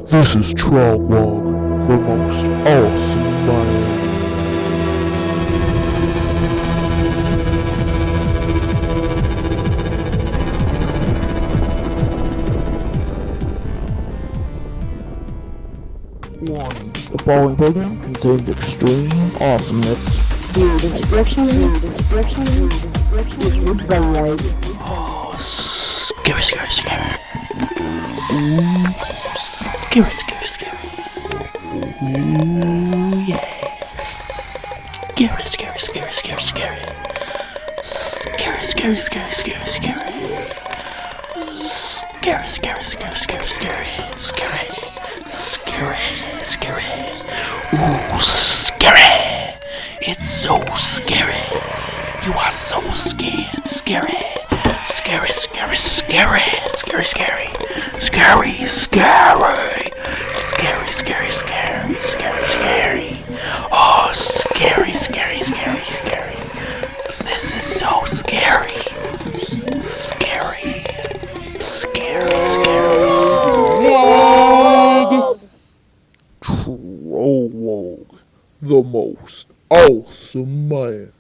This is Trogwog, the most awesome man. Warning, the following program contains extreme awesomeness. The description is advised. Oh, scary, scary, scary. Ooh, scary, scary, scary. Ooh, yes. Scary, scary, scary, scary, scary. Scary, scary, scary, scary, scary. Scary, scary, scary, scary, scary. Scary, scary, scary. Ooh, scary. It's so scary. You are so scared. Scary. Scary, scary, scary. Scary, scary. Scary, scary. Scary, scary, scary. Scary, scary. Oh, scary, scary, scary, scary. This is so scary. Scary. Scary, scary. Trogwog, the most awesome man.